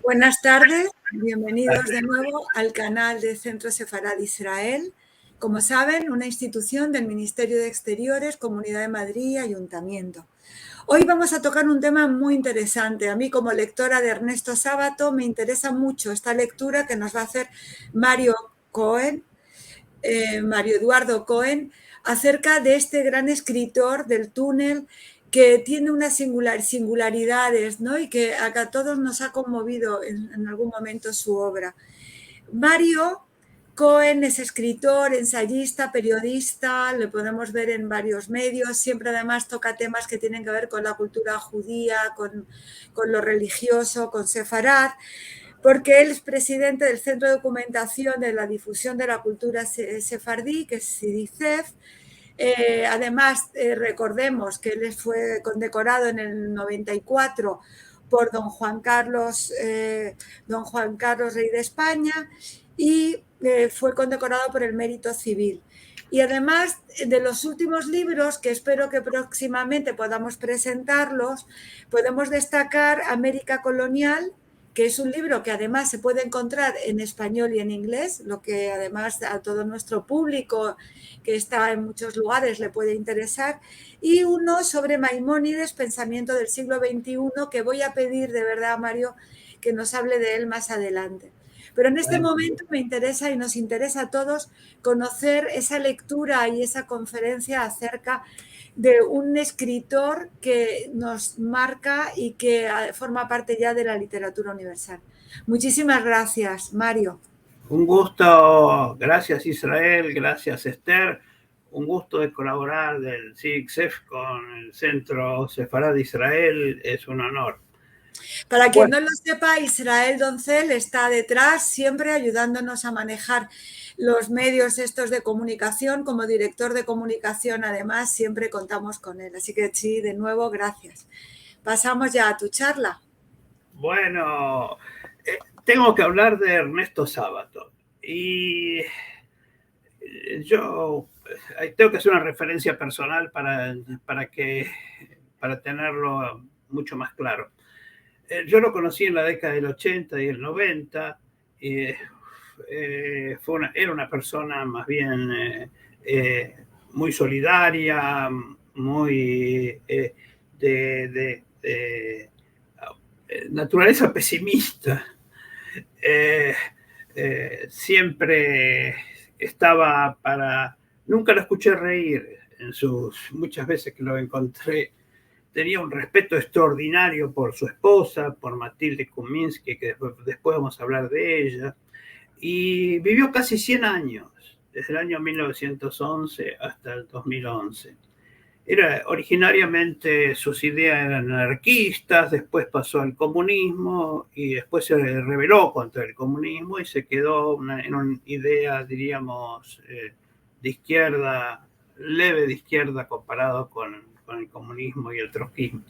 Buenas tardes, bienvenidos de nuevo al canal de Centro Sefarad Israel. Como saben, una institución del Ministerio de Exteriores, Comunidad de Madrid y Ayuntamiento. Hoy vamos a tocar un tema muy interesante. A mí, como lectora de Ernesto Sábato, me interesa mucho esta lectura que nos va a hacer Mario Cohen, Mario Eduardo Cohen, acerca de este gran escritor del túnel que tiene unas singularidades, ¿no? Y que a todos nos ha conmovido en algún momento su obra. Mario Cohen es escritor, ensayista, periodista, lo podemos ver en varios medios, siempre además toca temas que tienen que ver con la cultura judía, con lo religioso, con Sefarad, porque él es presidente del Centro de Documentación de la Difusión de la Cultura Sefardí, que es CIDICEF. Además, recordemos que él fue condecorado en el 94 por don Juan Carlos, Rey de España, y fue condecorado por el Mérito Civil. Y además de los últimos libros, que espero que próximamente podamos presentarlos, podemos destacar América Colonial, que es un libro que además se puede encontrar en español y en inglés, lo que además a todo nuestro público que está en muchos lugares le puede interesar, y uno sobre Maimónides, pensamiento del siglo XXI, que voy a pedir de verdad, Mario, que nos hable de él más adelante. Pero en este momento me interesa y nos interesa a todos conocer esa lectura y esa conferencia acerca de un escritor que nos marca y que forma parte ya de la literatura universal. Muchísimas gracias, Mario. Un gusto, gracias Israel, gracias Esther, un gusto de colaborar del CIDICEF con el Centro Sefarad Israel, es un honor. Para quien no lo sepa, Israel Doncel está detrás, siempre ayudándonos a manejar los medios estos de comunicación. Como director de comunicación, además, siempre contamos con él. Así que sí, de nuevo, gracias. Pasamos ya a tu charla. Bueno, tengo que hablar de Ernesto Sábato. Y yo tengo que hacer una referencia personal para tenerlo mucho más claro. Yo lo conocí en la década del 80 y el 90. Era una persona más bien muy solidaria, muy de naturaleza pesimista. Siempre estaba para... Nunca lo escuché reír muchas veces que lo encontré. Tenía un respeto extraordinario por su esposa, por Matilde Kuminski, que después vamos a hablar de ella, y vivió casi 100 años, desde el año 1911 hasta el 2011. Originariamente sus ideas eran anarquistas, después pasó al comunismo y después se rebeló contra el comunismo y se quedó en una idea, diríamos, de izquierda, leve de izquierda comparado con el comunismo y el trotskismo.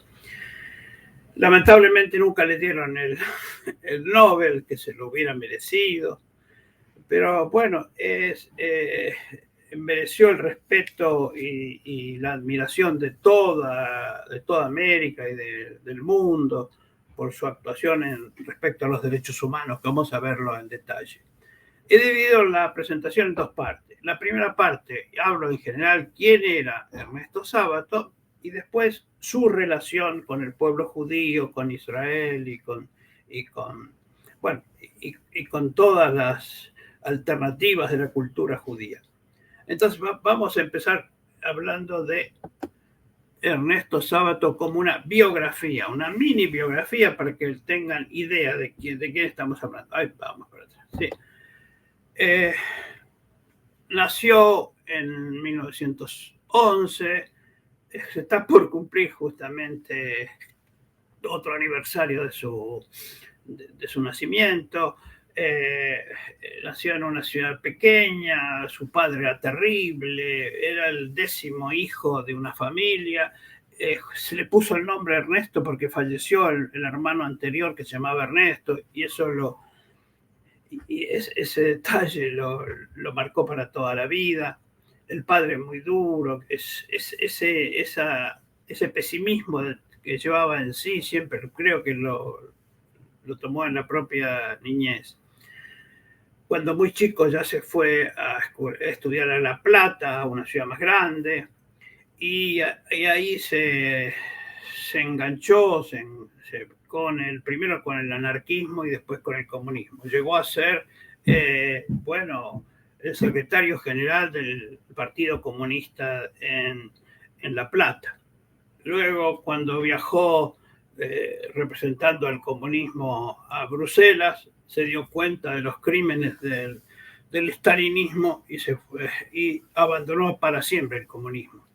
Lamentablemente nunca le dieron el Nobel, que se lo hubiera merecido, pero bueno, mereció el respeto y la admiración de toda América y del mundo por su actuación respecto a los derechos humanos, que vamos a verlo en detalle. He dividido la presentación en dos partes. La primera parte, hablo en general quién era Ernesto Sábato, y después su relación con el pueblo judío, con Israel y con todas las alternativas de la cultura judía. Entonces vamos a empezar hablando de Ernesto Sábato como una biografía, una mini biografía para que tengan idea de quién estamos hablando. Ahí vamos para atrás. Sí. Nació en 1911, se está por cumplir justamente otro aniversario de su nacimiento. Nació en una ciudad pequeña, su padre era terrible, era el 10º hijo de una familia. Se le puso el nombre Ernesto porque falleció el hermano anterior que se llamaba Ernesto, y eso ese detalle lo marcó para toda la vida. El padre muy duro, ese pesimismo que llevaba en sí, siempre creo que lo lo tomó en la propia niñez. Cuando muy chico ya se fue a estudiar a La Plata, una ciudad más grande, y ahí se enganchó primero con el anarquismo y después con el comunismo. Llegó a ser, el secretario general del Partido Comunista en La Plata. Luego, cuando viajó representando al comunismo a Bruselas, se dio cuenta de los crímenes del stalinismo y abandonó para siempre el comunismo.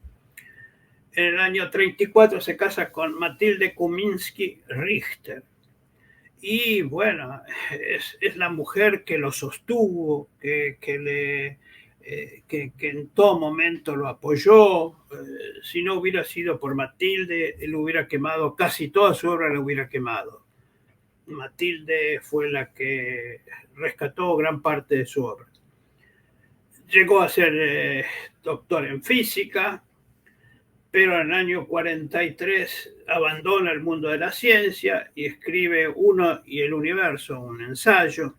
En el año 34 se casa con Matilde Kuminski-Richter. Y bueno, es la mujer que lo sostuvo, que en todo momento lo apoyó. Si no hubiera sido por Matilde, él hubiera quemado, casi toda su obra la hubiera quemado. Matilde fue la que rescató gran parte de su obra. Llegó a ser doctor en física, pero en el año 43 abandona el mundo de la ciencia y escribe Uno y el universo, un ensayo.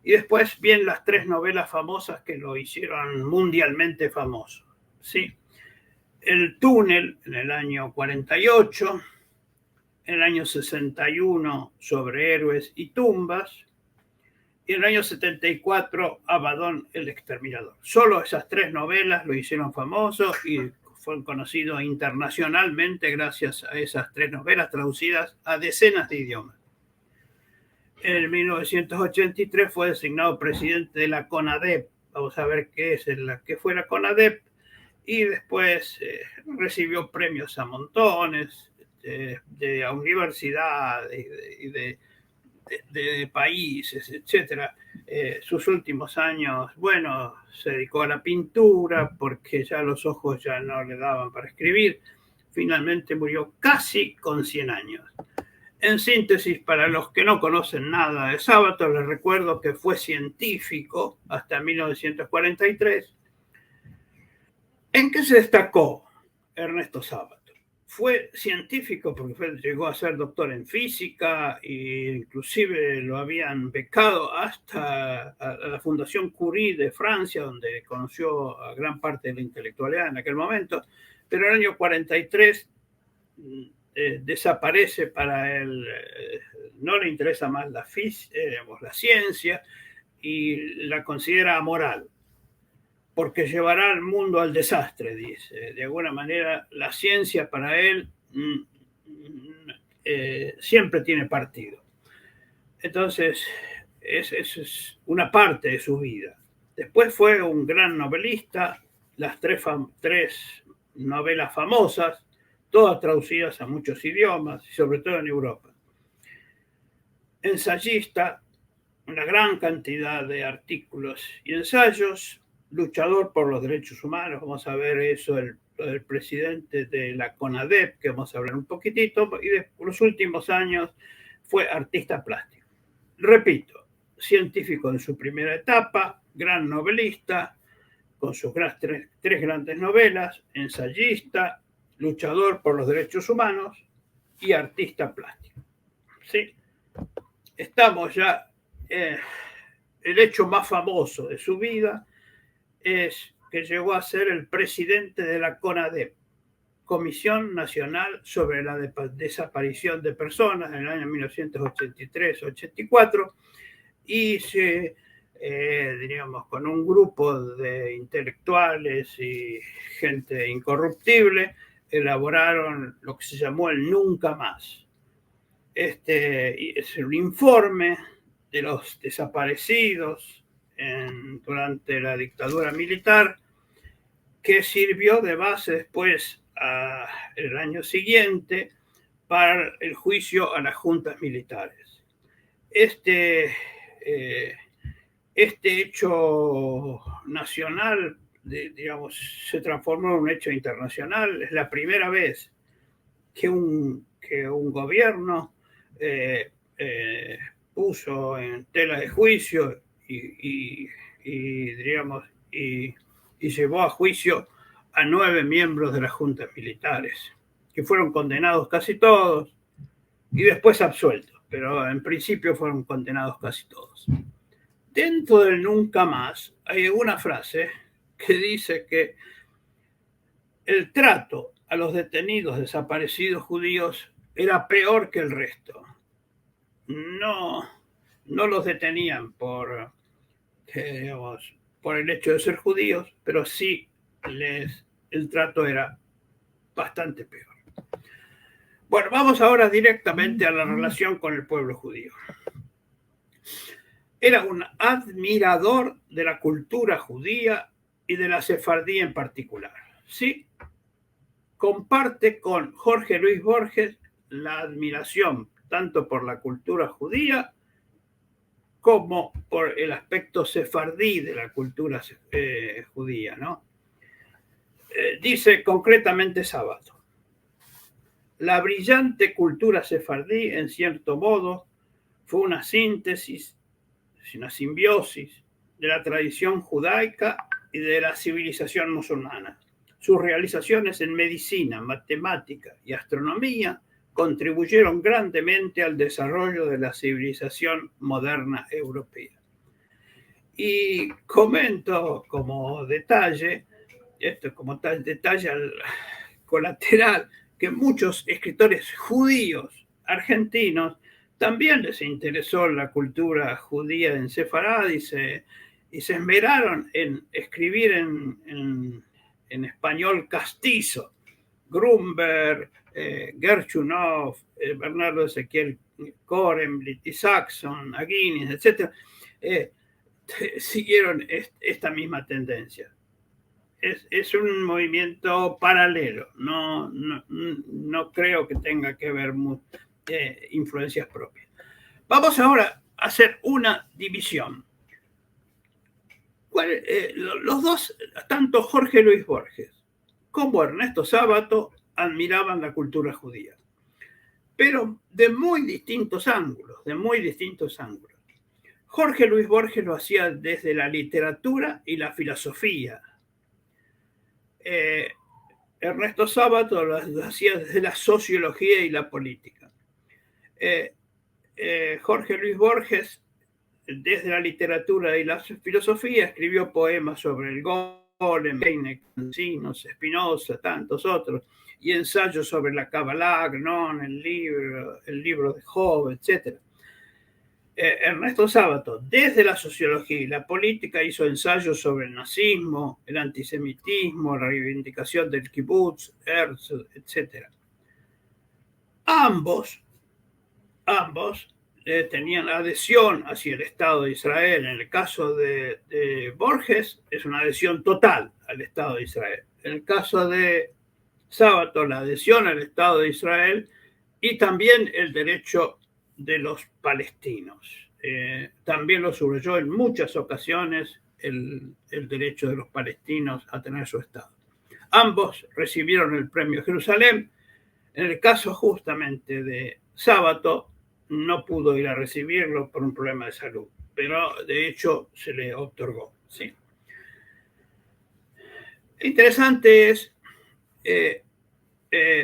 Y después vienen las 3 novelas famosas que lo hicieron mundialmente famoso. ¿Sí? El túnel en el año 48, en el año 61 sobre héroes y tumbas, y en el año 74 Abaddon el exterminador. Solo esas 3 novelas lo hicieron famoso y fue conocido internacionalmente gracias a esas 3 novelas traducidas a decenas de idiomas. En 1983 fue designado presidente de la CONADEP. Vamos a ver qué fue la CONADEP. Y después recibió premios a montones de universidades y de países, etc. Sus últimos años, bueno, se dedicó a la pintura porque ya los ojos ya no le daban para escribir. Finalmente murió casi con 100 años. En síntesis, para los que no conocen nada de Sábato, les recuerdo que fue científico hasta 1943. ¿En qué se destacó Ernesto Sábato? Fue científico porque llegó a ser doctor en física e inclusive lo habían becado hasta a la Fundación Curie de Francia, donde conoció a gran parte de la intelectualidad en aquel momento, pero en el año 43 desaparece para él, no le interesa más la ciencia y la considera amoral, porque llevará al mundo al desastre, dice. De alguna manera, la ciencia para él siempre tiene partido. Entonces, es una parte de su vida. Después fue un gran novelista, las 3 novelas famosas, todas traducidas a muchos idiomas, y sobre todo en Europa. Ensayista, una gran cantidad de artículos y ensayos, luchador por los derechos humanos. Vamos a ver eso, el presidente de la CONADEP, que vamos a hablar un poquitito, y de los últimos años fue artista plástico. Repito, científico en su primera etapa, gran novelista, con sus 3 grandes novelas, ensayista, luchador por los derechos humanos y artista plástico. ¿Sí? Estamos ya, el hecho más famoso de su vida es que llegó a ser el presidente de la CONADEP, Comisión Nacional sobre la Desaparición de Personas, en el año 1983-84, y diríamos, con un grupo de intelectuales y gente incorruptible, elaboraron lo que se llamó el Nunca Más. Es un informe de los desaparecidos durante la dictadura militar, que sirvió de base después el año siguiente para el juicio a las juntas militares. Este hecho nacional, digamos, se transformó en un hecho internacional. Es la primera vez que un gobierno puso en tela de juicio y llevó a juicio a 9 miembros de las juntas militares, que fueron condenados casi todos y después absueltos. pero en principio fueron condenados casi todos. Dentro del nunca más hay una frase que dice que el trato a los detenidos desaparecidos judíos era peor que el resto. No los detenían por el hecho de ser judíos, pero sí el trato era bastante peor. Bueno, vamos ahora directamente a la relación con el pueblo judío. Era un admirador de la cultura judía y de la sefardí en particular. Sí, comparte con Jorge Luis Borges la admiración tanto por la cultura judía como por el aspecto sefardí de la cultura judía, ¿no? Dice concretamente Sábato: la brillante cultura sefardí, en cierto modo, fue una síntesis, una simbiosis de la tradición judaica y de la civilización musulmana. Sus realizaciones en medicina, matemática y astronomía contribuyeron grandemente al desarrollo de la civilización moderna europea. Y comento como detalle, esto como detalle colateral, que muchos escritores judíos argentinos también les interesó la cultura judía en Sefarad y se esmeraron en escribir en español castizo. Grunberg, Gershunov, Bernardo Ezequiel Kornblit, Isaacson, Aguinis, etc., siguieron esta misma tendencia. Es un movimiento paralelo, no creo que tenga que ver influencias propias. Vamos ahora a hacer una división. Los dos, tanto Jorge Luis Borges como Ernesto Sábato, admiraban la cultura judía, pero de muy distintos ángulos. Jorge Luis Borges lo hacía desde la literatura y la filosofía. Ernesto Sábato lo hacía desde la sociología y la política. Jorge Luis Borges, desde la literatura y la filosofía, escribió poemas sobre el Golem, Heine, Cancinos, Spinoza, tantos otros, y ensayos sobre la Kabbalah, Gnon, el libro de Job, etc. Ernesto Sábato, desde la sociología y la política, hizo ensayos sobre el nazismo, el antisemitismo, la reivindicación del kibutz, Herzl, etc. Ambos tenían adhesión hacia el Estado de Israel. En el caso de Borges, es una adhesión total al Estado de Israel. En el caso de Sábato, la adhesión al Estado de Israel y también el derecho de los palestinos. También lo subrayó en muchas ocasiones el derecho de los palestinos a tener su Estado. Ambos recibieron el premio Jerusalén. En el caso justamente de Sábato, no pudo ir a recibirlo por un problema de salud, pero de hecho se le otorgó. ¿Sí? Interesante es,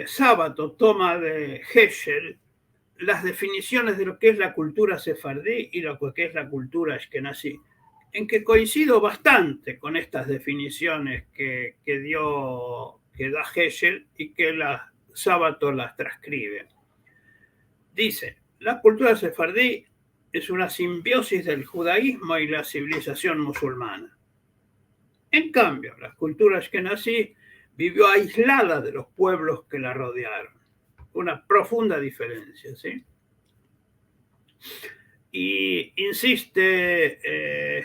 Sábato toma de Heschel las definiciones de lo que es la cultura sefardí y lo que es la cultura ashkenazí, en que coincido bastante con estas definiciones que da Heschel y que Sábato las transcribe. Dice: la cultura sefardí es una simbiosis del judaísmo y la civilización musulmana. En cambio, la cultura ashkenazí vivió aislada de los pueblos que la rodearon. Una profunda diferencia, ¿sí? Y insiste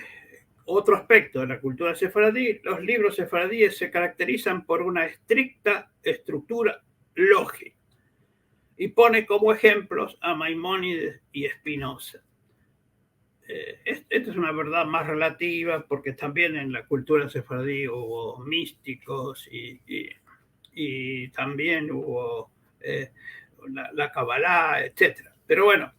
otro aspecto de la cultura sefardí: los libros sefardíes se caracterizan por una estricta estructura lógica. Y pone como ejemplos a Maimónides y Spinoza. Esta es una verdad más relativa, porque también en la cultura sefardí hubo místicos y también hubo la Kabbalah, etc. Pero bueno,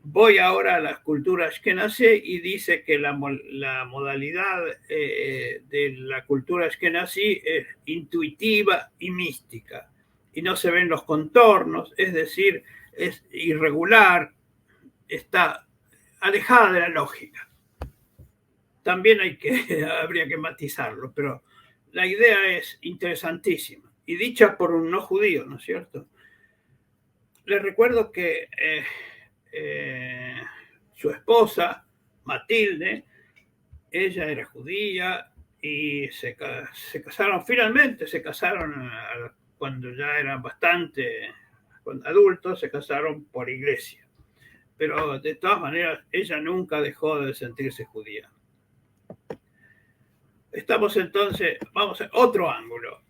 voy ahora a la cultura ashkenazí y dice que la modalidad de la cultura ashkenazí es intuitiva y mística, y no se ven los contornos, es decir, es irregular, está alejada de la lógica. También habría que matizarlo, pero la idea es interesantísima y dicha por un no judío, ¿no es cierto? Les recuerdo que su esposa, Matilde, ella era judía y se casaron, finalmente se casaron cuando ya eran bastante adultos, se casaron por iglesia. Pero de todas maneras, ella nunca dejó de sentirse judía. Estamos entonces, vamos a otro ángulo.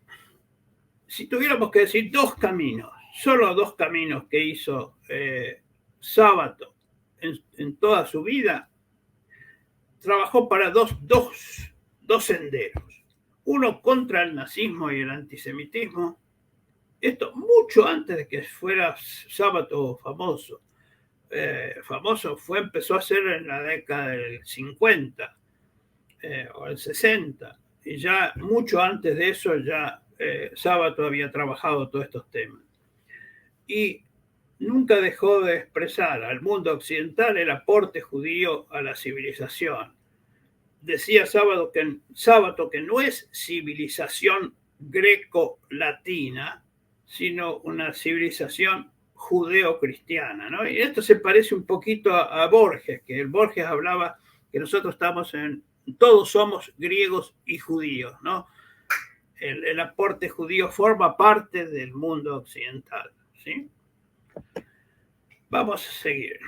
Si tuviéramos que decir dos caminos, solo dos caminos que hizo Sábato en toda su vida, trabajó para dos senderos. Uno contra el nazismo y el antisemitismo. Esto mucho antes de que fuera Sábato famoso. Famoso empezó a ser en la década del 50 o el 60. Y ya mucho antes de eso ya Sábato había trabajado todos estos temas. Y nunca dejó de expresar al mundo occidental el aporte judío a la civilización. Decía Sábato que no es civilización greco-latina, sino una civilización judeo-cristiana, ¿no? Y esto se parece un poquito a Borges, que Borges hablaba que nosotros todos somos griegos y judíos, ¿no? El aporte judío forma parte del mundo occidental, ¿sí? Vamos a seguir.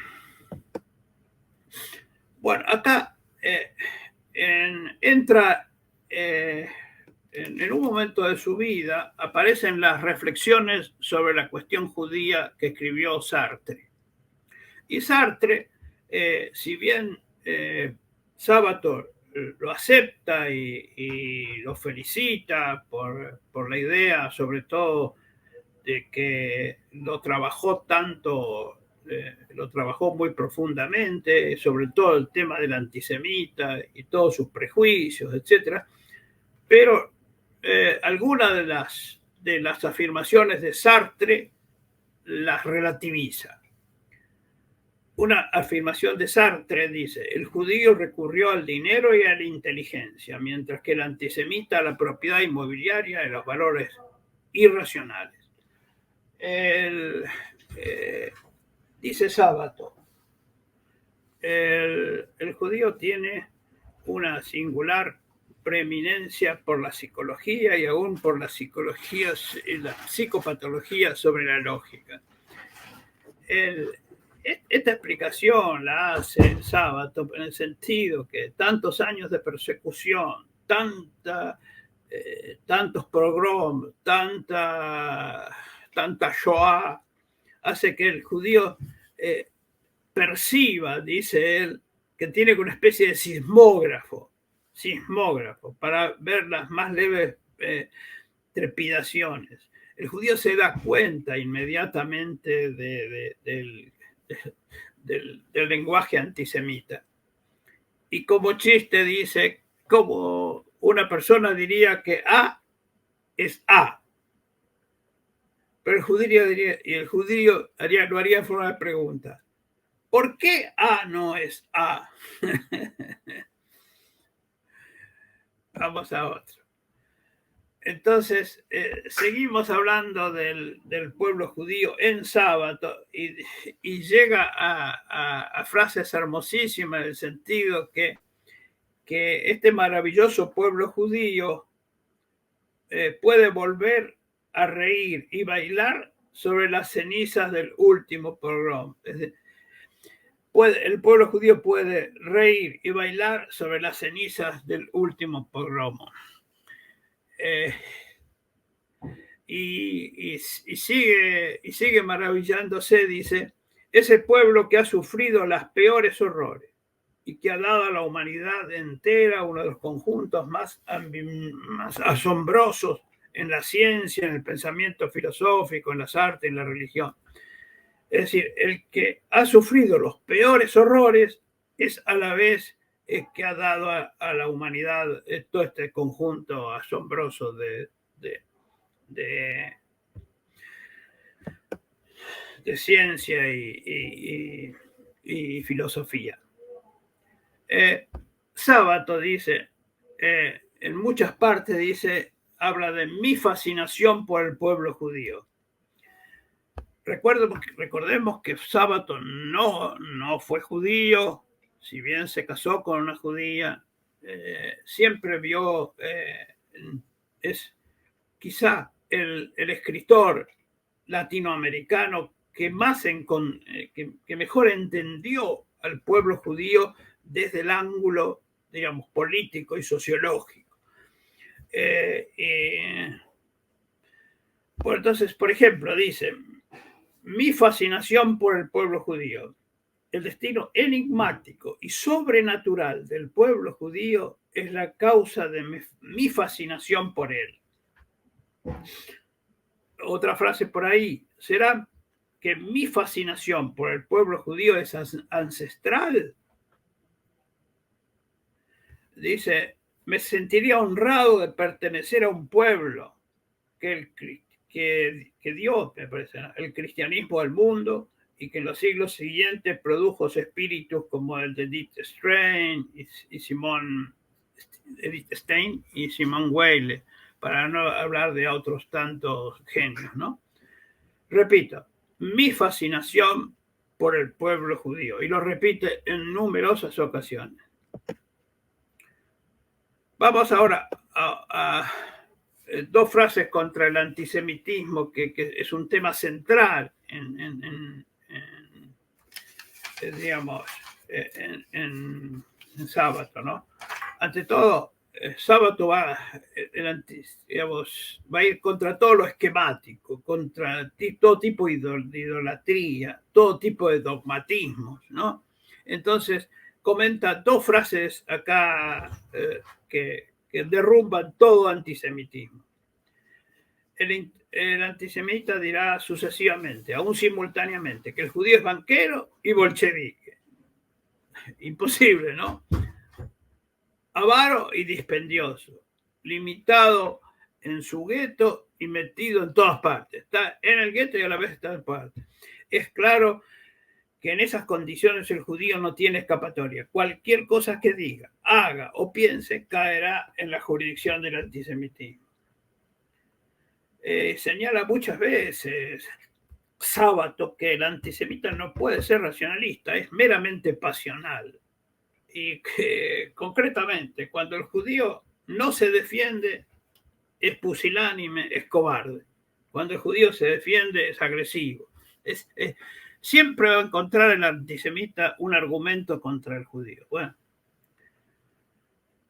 Bueno, acá entra en un momento de su vida, aparecen las reflexiones sobre la cuestión judía que escribió Sartre. Y Sartre, si bien Sábato lo acepta y lo felicita por la idea, sobre todo, de que lo trabajó muy profundamente, sobre todo el tema del antisemita y todos sus prejuicios, etc. Pero algunas de las afirmaciones de Sartre las relativiza. Una afirmación de Sartre dice: el judío recurrió al dinero y a la inteligencia, mientras que el antisemita a la propiedad inmobiliaria y los valores irracionales. Dice Sábato, el judío tiene una singular preeminencia por la psicología y aún por la psicopatología sobre la lógica. Esta explicación la hace Sábato en el sentido que tantos años de persecución, tantos pogroms, tanta Shoah, hace que el judío perciba, dice él, que tiene una especie de sismógrafo para ver las más leves trepidaciones. El judío se da cuenta inmediatamente del lenguaje antisemita. Y como chiste dice, como una persona diría que A es A. Pero el judío lo haría en forma de pregunta. ¿Por qué A no es A? Vamos a otro. Entonces, seguimos hablando del pueblo judío en Sábato y llega a frases hermosísimas en el sentido que este maravilloso pueblo judío puede volver a reír y bailar sobre las cenizas del último pogrom. Es decir, el pueblo judío puede reír y bailar sobre las cenizas del último pogrom. Y sigue maravillándose, dice, ese pueblo que ha sufrido los peores horrores y que ha dado a la humanidad entera uno de los conjuntos más asombrosos en la ciencia, en el pensamiento filosófico, en las artes, en la religión. Es decir, el que ha sufrido los peores horrores es a la vez que ha dado a la humanidad todo este conjunto asombroso de ciencia y y filosofía. Sábato dice, en muchas partes dice, habla de mi fascinación por el pueblo judío. Recordemos que Sábato no fue judío, si bien se casó con una judía, siempre vio, es quizá el escritor latinoamericano que mejor entendió al pueblo judío desde el ángulo, digamos, político y sociológico. Bueno, entonces, por ejemplo, dice, mi fascinación por el pueblo judío, el destino enigmático y sobrenatural del pueblo judío es la causa de mi fascinación por él. Otra frase por ahí, ¿será que mi fascinación por el pueblo judío es ancestral? Dice, me sentiría honrado de pertenecer a un pueblo que dio, me parece, el cristianismo al mundo y que en los siglos siguientes produjo espíritus como el de Edith Stein y Simone Weil, para no hablar de otros tantos genios, ¿no? Repito, mi fascinación por el pueblo judío, y lo repite en numerosas ocasiones. Vamos ahora a dos frases contra el antisemitismo, que es un tema central en Sábato, ¿no? Ante todo, Sábato va a ir contra todo lo esquemático, contra todo tipo de idolatría, todo tipo de dogmatismos, ¿no? Entonces, comenta dos frases acá que derrumban todo antisemitismo. El antisemita dirá sucesivamente, aún simultáneamente, que el judío es banquero y bolchevique. Imposible, ¿no? Avaro y dispendioso, limitado en su gueto y metido en todas partes. Está en el gueto y a la vez está en partes. Es claro que en esas condiciones el judío no tiene escapatoria. Cualquier cosa que diga, haga o piense caerá en la jurisdicción del antisemitismo. Señala muchas veces Sábato que el antisemita no puede ser racionalista, es meramente pasional. Y que concretamente cuando el judío no se defiende es pusilánime, es cobarde. Cuando el judío se defiende es agresivo. Siempre va a encontrar el antisemita un argumento contra el judío. Bueno,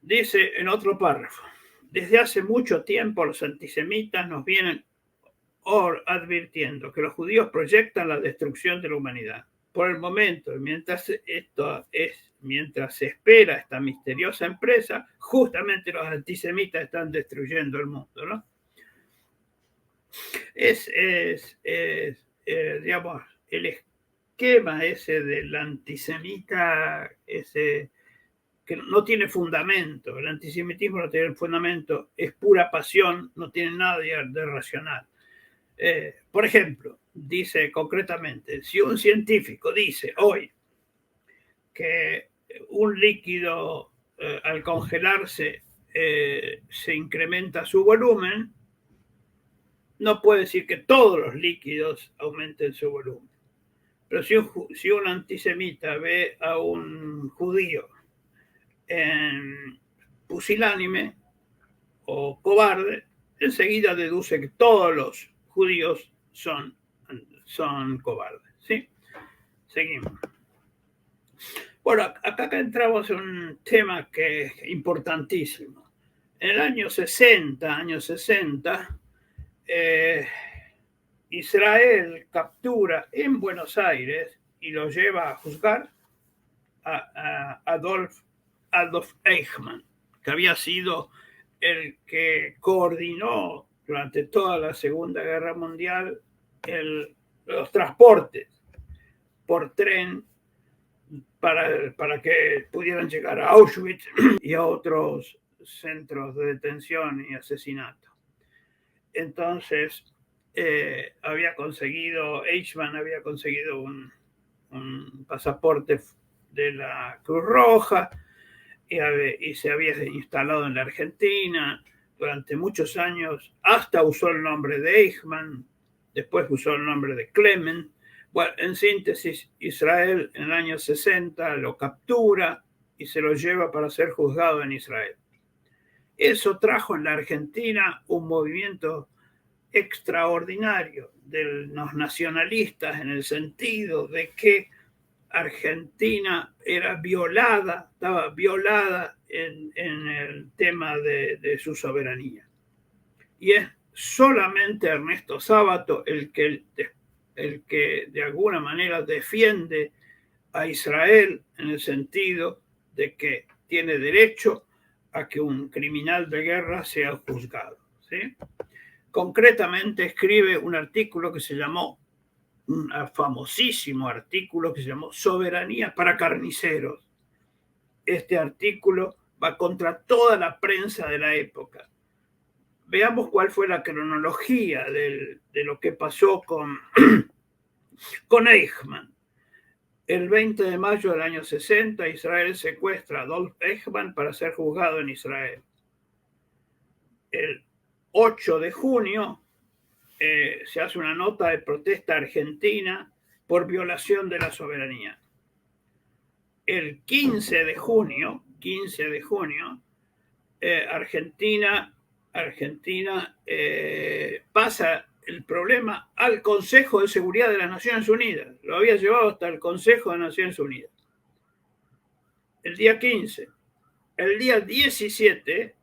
dice en otro párrafo, desde hace mucho tiempo los antisemitas nos vienen advirtiendo que los judíos proyectan la destrucción de la humanidad. Por el momento, mientras se espera esta misteriosa empresa, justamente los antisemitas están destruyendo el mundo, ¿no? Digamos, el esquema ese del antisemita, ese que no tiene fundamento. El antisemitismo no tiene fundamento, es pura pasión, no tiene nada de racional. Por ejemplo, dice concretamente, si un científico dice hoy que un líquido al congelarse se incrementa su volumen, no puede decir que todos los líquidos aumenten su volumen. Pero si un antisemita ve a un judío pusilánime o cobarde, enseguida deduce que todos los judíos son cobardes, ¿sí? Seguimos. Bueno, acá entramos en un tema que es importantísimo. En el año 60, Israel captura en Buenos Aires y lo lleva a juzgar a Adolf Eichmann, que había sido el que coordinó durante toda la Segunda Guerra Mundial los transportes por tren para que pudieran llegar a Auschwitz y a otros centros de detención y asesinato. Entonces, Eichmann había conseguido un pasaporte de la Cruz Roja y se había instalado en la Argentina durante muchos años, hasta usó el nombre de Eichmann, después usó el nombre de Clement. Bueno, en síntesis, Israel en el año 60 lo captura y se lo lleva para ser juzgado en Israel. Eso trajo en la Argentina un movimiento extraordinario de los nacionalistas, en el sentido de que Argentina era violada, estaba violada en el tema de su soberanía. Y es solamente Ernesto Sábato el que de alguna manera defiende a Israel en el sentido de que tiene derecho a que un criminal de guerra sea juzgado, ¿sí? Concretamente escribe un artículo que se llamó, un famosísimo artículo que se llamó Soberanía para carniceros. Este artículo va contra toda la prensa de la época. Veamos cuál fue la cronología de lo que pasó con Eichmann. El 20 de mayo del año 60, Israel secuestra a Adolf Eichmann para ser juzgado en Israel. El 8 de junio se hace una nota de protesta argentina por violación de la soberanía. El 15 de junio, Argentina pasa el problema al Consejo de Seguridad de las Naciones Unidas. Lo había llevado hasta el Consejo de Naciones Unidas. El día 15. El día 17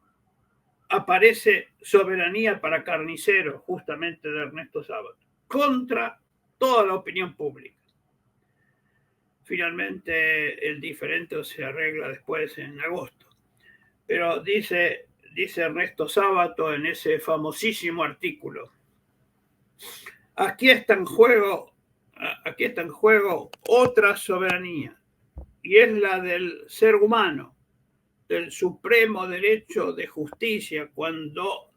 aparece Soberanía para carniceros, justamente de Ernesto Sábato, contra toda la opinión pública. Finalmente el diferendo se arregla después en agosto. Pero dice Ernesto Sábato en ese famosísimo artículo: aquí está en juego otra soberanía, y es la del ser humano, del supremo derecho de justicia, cuando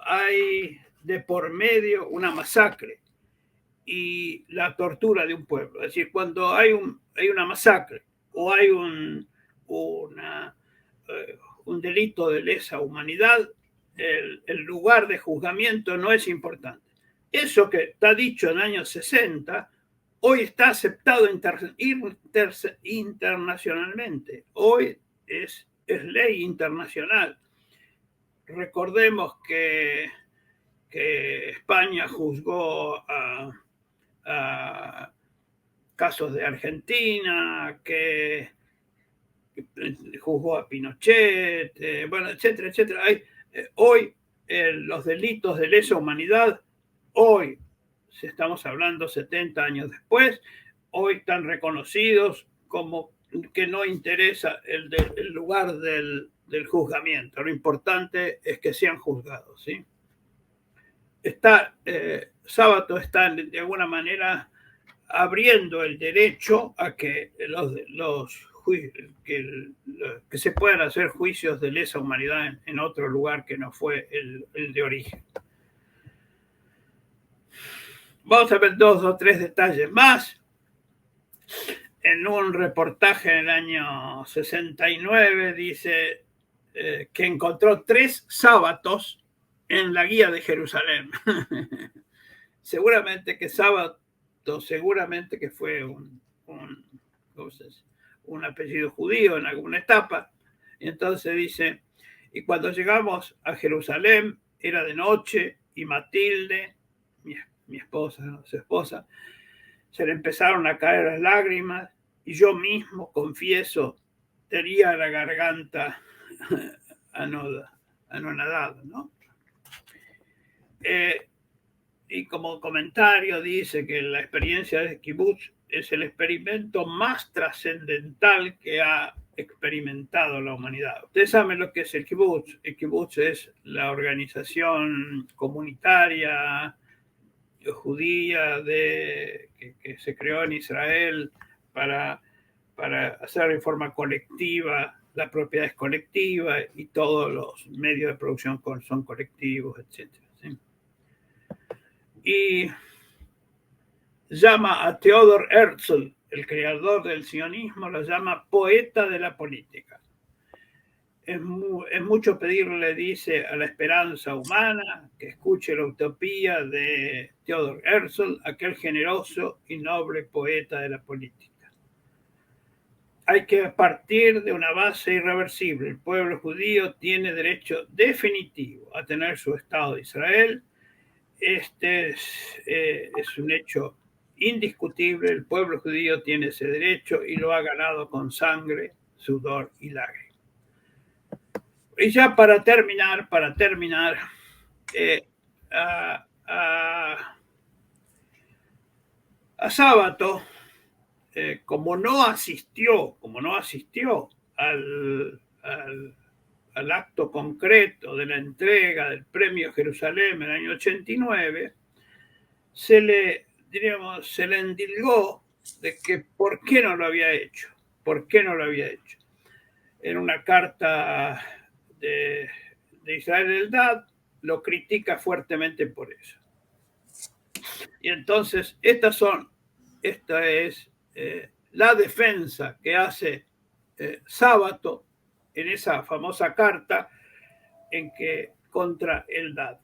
hay de por medio una masacre y la tortura de un pueblo. Es decir, cuando hay una masacre o hay un delito de lesa humanidad, el lugar de juzgamiento no es importante. Eso que está dicho en el año 60, hoy está aceptado internacionalmente. Hoy es ley internacional. Recordemos que España juzgó a casos de Argentina, que juzgó a Pinochet, bueno, etcétera, etcétera. Hoy los delitos de lesa humanidad, hoy, si estamos hablando 70 años después, hoy están reconocidos como que no interesa el lugar del juzgamiento. Lo importante es que sean juzgados, ¿sí? Sábato está de alguna manera abriendo el derecho a que que se puedan hacer juicios de lesa humanidad en otro lugar que no fue el de origen. Vamos a ver 2 o 3 detalles más. En un reportaje en el año 69 dice que encontró 3 sábatos en la guía de Jerusalén. seguramente que fue un apellido judío en alguna etapa. Y entonces dice: y cuando llegamos a Jerusalén era de noche, y Matilde, mi esposa, su esposa, se le empezaron a caer las lágrimas, y yo mismo, confieso, tenía la garganta anonadada, ¿no? Y como comentario dice que la experiencia de kibutz es el experimento más trascendental que ha experimentado la humanidad. Ustedes saben lo que es el kibutz. El kibutz es la organización comunitaria judía que se creó en Israel para hacer de forma colectiva, la propiedad es colectiva y todos los medios de producción son colectivos, etc. ¿sí? Y llama a Theodor Herzl, el creador del sionismo, lo llama poeta de la política. Es mucho pedirle, dice, a la esperanza humana que escuche la utopía de Theodor Herzl, aquel generoso y noble poeta de la política. Hay que partir de una base irreversible. El pueblo judío tiene derecho definitivo a tener su Estado de Israel. Este es un hecho indiscutible. El pueblo judío tiene ese derecho y lo ha ganado con sangre, sudor y lágrimas. Y ya para terminar, a Sábato, como no asistió al acto concreto de la entrega del premio Jerusalén en el año 89, se le endilgó de que por qué no lo había hecho. En una carta de Israel Eldad lo critica fuertemente por eso. Y entonces esta es la defensa que hace Sábato en esa famosa carta en que contra Eldad.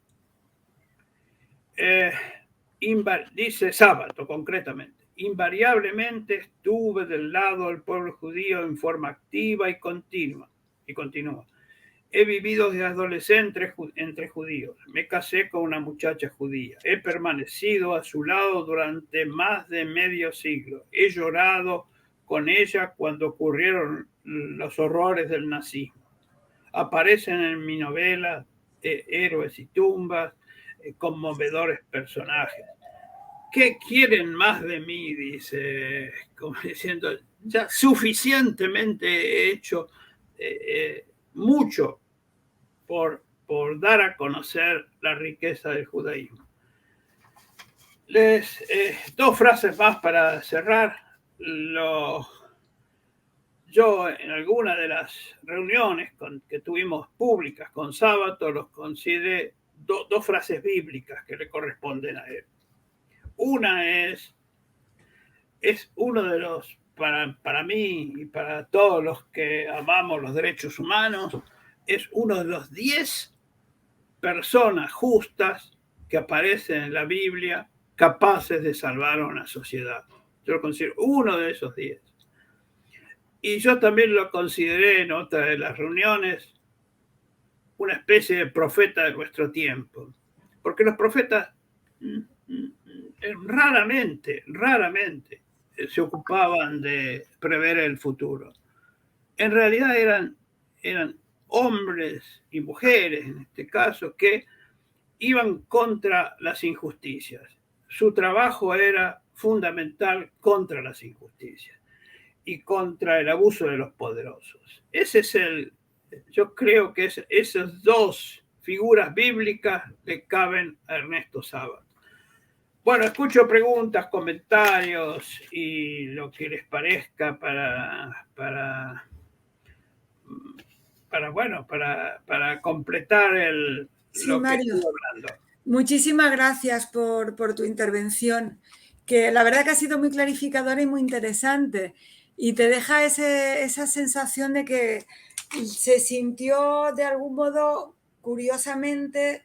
Dice Sábato concretamente: invariablemente estuve del lado del pueblo judío en forma activa y continua. He vivido desde adolescente entre judíos. Me casé con una muchacha judía. He permanecido a su lado durante más de medio siglo. He llorado con ella cuando ocurrieron los horrores del nazismo. Aparecen en mi novela héroes y tumbas, conmovedores personajes. ¿Qué quieren más de mí? Dice, como diciendo, ya suficientemente he hecho mucho por dar a conocer la riqueza del judaísmo. Dos frases más para cerrar. Yo en alguna de las reuniones que tuvimos públicas con Sábato los consideré dos frases bíblicas que le corresponden a él. Una es uno de los, para mí y para todos los que amamos los derechos humanos, es uno de los 10 personas justas que aparecen en la Biblia capaces de salvar a una sociedad. Yo lo considero uno de esos 10. Y yo también lo consideré en otra de las reuniones una especie de profeta de nuestro tiempo. Porque los profetas raramente se ocupaban de prever el futuro. En realidad eran hombres y mujeres, en este caso, que iban contra las injusticias. Su trabajo era fundamental contra las injusticias y contra el abuso de los poderosos. Yo creo que esas dos figuras bíblicas le caben a Ernesto Sábato. Bueno, escucho preguntas, comentarios y lo que les parezca para completar lo que estoy hablando. Muchísimas gracias por tu intervención, que la verdad que ha sido muy clarificadora y muy interesante, y te deja esa sensación de que se sintió de algún modo, curiosamente,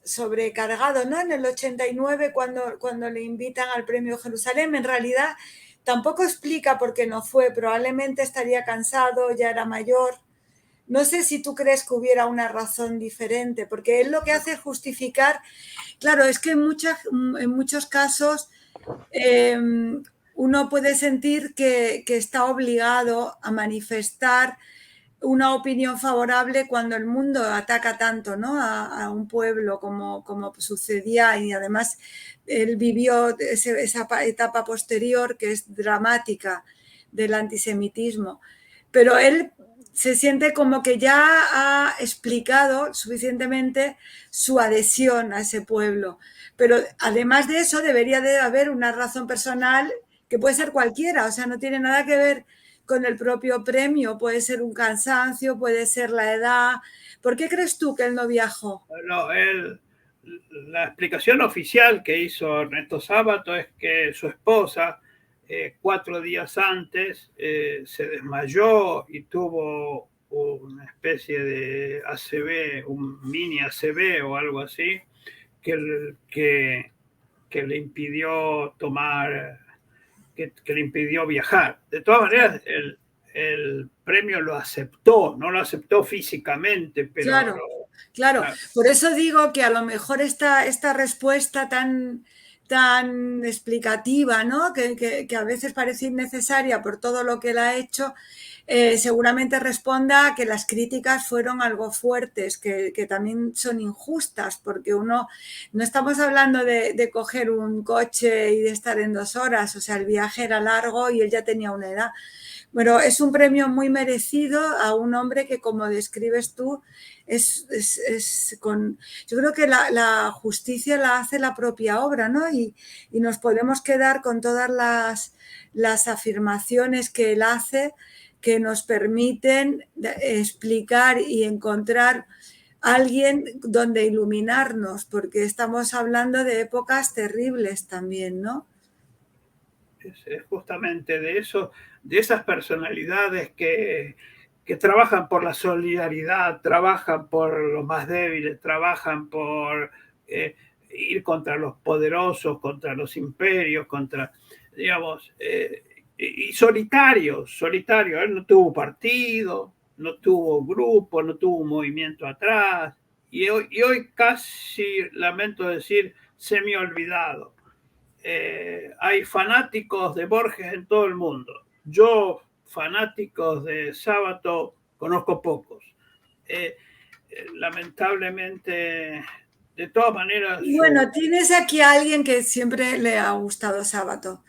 sobrecargado, ¿no? En el 89, cuando le invitan al Premio Jerusalén, en realidad tampoco explica por qué no fue, probablemente estaría cansado, ya era mayor. No sé si tú crees que hubiera una razón diferente, porque él lo que hace es justificar. Claro, es que en muchos casos uno puede sentir que está obligado a manifestar una opinión favorable cuando el mundo ataca tanto, ¿no? a un pueblo como sucedía, y además él vivió esa etapa posterior que es dramática del antisemitismo. Pero él se siente como que ya ha explicado suficientemente su adhesión a ese pueblo. Pero además de eso debería de haber una razón personal que puede ser cualquiera, o sea, no tiene nada que ver con el propio premio, puede ser un cansancio, puede ser la edad. ¿Por qué crees tú que él no viajó? No, él la explicación oficial que hizo Ernesto Sábato es que su esposa 4 días antes se desmayó y tuvo una especie de ACV, un mini ACV o algo así, que le impidió tomar, que le impidió viajar. De todas maneras, el premio lo aceptó, no lo aceptó físicamente, pero... Claro, claro. Por eso digo que a lo mejor esta respuesta tan explicativa, ¿no? Que a veces parece innecesaria por todo lo que él ha hecho, seguramente responda a que las críticas fueron algo fuertes, que también son injustas, porque no estamos hablando de coger un coche y de estar en 2 horas, o sea, el viaje era largo y él ya tenía una edad. Bueno, es un premio muy merecido a un hombre que, como describes tú, yo creo que la justicia la hace la propia obra, ¿no? Y nos podemos quedar con todas las afirmaciones que él hace que nos permiten explicar y encontrar alguien donde iluminarnos, porque estamos hablando de épocas terribles también, ¿no? Es justamente de eso, de esas personalidades que trabajan por la solidaridad, trabajan por los más débiles, trabajan por ir contra los poderosos, contra los imperios, contra, digamos, y solitarios. Él no tuvo partido, no tuvo grupo, no tuvo un movimiento atrás, y hoy casi, lamento decir, semi olvidado. Hay fanáticos de Borges en todo el mundo. Yo, fanáticos de Sábato, conozco pocos. Lamentablemente, de todas maneras... Bueno, tienes aquí a alguien que siempre le ha gustado Sábato.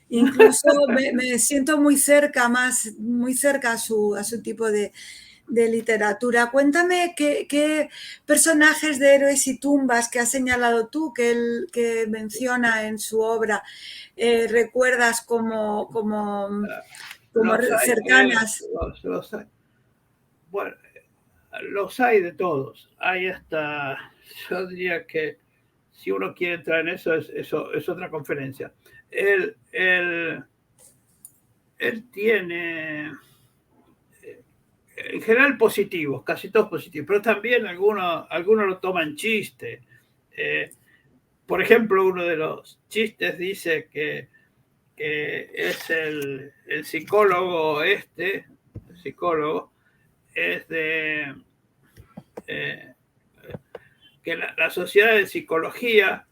Incluso me siento muy cerca a su tipo de literatura. Cuéntame qué personajes de Héroes y Tumbas que has señalado tú, que él que menciona en su obra, recuerdas como cercanas. Los hay. Bueno, los hay de todos. Hay hasta, yo diría que si uno quiere entrar en eso, es otra conferencia. Él tiene en general positivos, casi todos positivos, pero también algunos lo toman chiste. Por ejemplo, uno de los chistes dice que es el psicólogo es de que la sociedad de psicología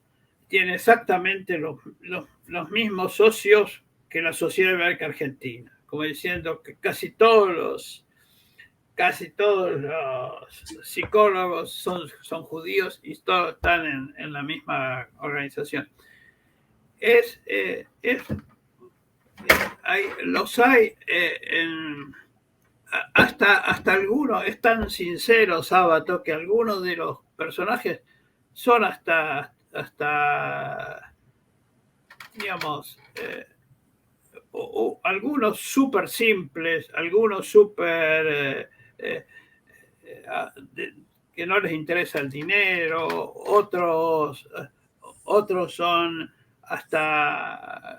tiene exactamente los mismos socios que la sociedad ibérica argentina, como diciendo que casi todos los psicólogos son judíos y todos están en la misma organización. Los hay hasta algunos, es tan sincero Sábato que algunos de los personajes son hasta digamos, algunos súper simples, algunos súper que no les interesa el dinero, otros son hasta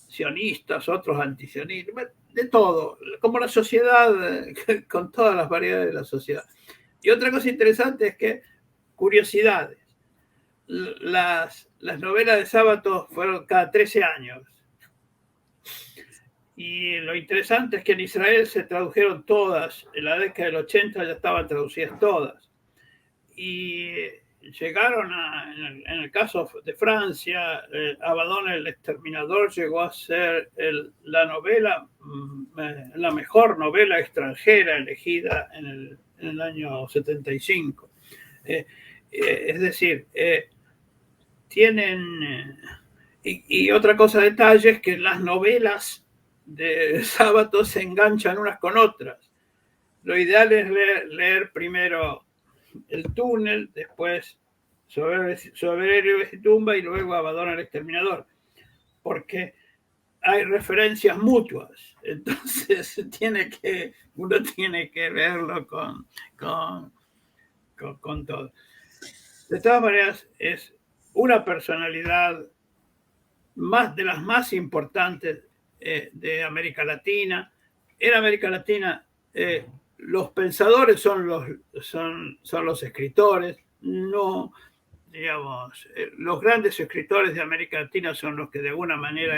sionistas, otros antisionistas, de todo, como la sociedad, con todas las variedades de la sociedad. Y otra cosa interesante es que, curiosidades, las novelas de Sábato fueron cada 13 años. Y lo interesante es que en Israel se tradujeron todas, en la década del 80 ya estaban traducidas todas. Y llegaron en el caso de Francia, Abaddon el Exterminador llegó a ser la novela, la mejor novela extranjera elegida en el año 75. Es decir, tienen... Y otra cosa detalle es que las novelas de Sábato se enganchan unas con otras. Lo ideal es leer primero El túnel, después sobre Héroes y Tumba y luego Abaddon el Exterminador, porque hay referencias mutuas, entonces uno tiene que verlo con todo. De todas maneras, es una personalidad de las más importantes de América Latina. En América Latina, los pensadores son los escritores, no, digamos, los grandes escritores de América Latina son los que de alguna manera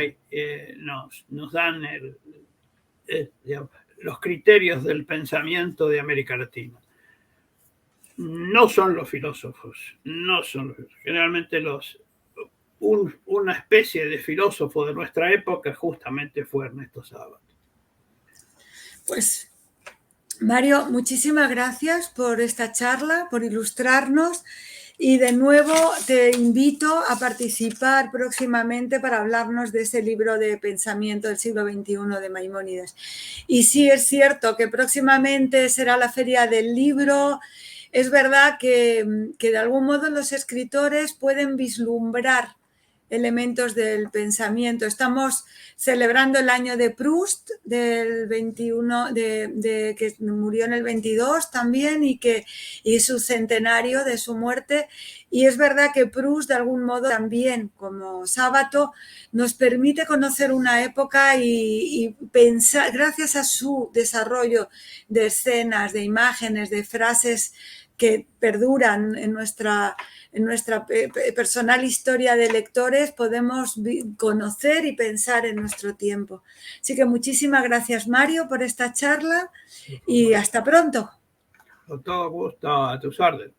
nos dan digamos, los criterios del pensamiento de América Latina. No son los filósofos, generalmente una especie de filósofo de nuestra época justamente fue Ernesto Sábato. Pues, Mario, muchísimas gracias por esta charla, por ilustrarnos, y de nuevo te invito a participar próximamente para hablarnos de ese libro de pensamiento del siglo XXI de Maimónides. Y sí es cierto que próximamente será la Feria del Libro. Es verdad que de algún modo los escritores pueden vislumbrar elementos del pensamiento. Estamos celebrando el año de Proust, del 21, que murió en el 22 también, y su centenario de su muerte. Y es verdad que Proust, de algún modo, también, como Sábato, nos permite conocer una época y pensar, gracias a su desarrollo de escenas, de imágenes, de frases que perduran en nuestra personal historia de lectores, podemos conocer y pensar en nuestro tiempo. Así que muchísimas gracias, Mario, por esta charla y hasta pronto. Con todo gusto, a tus órdenes.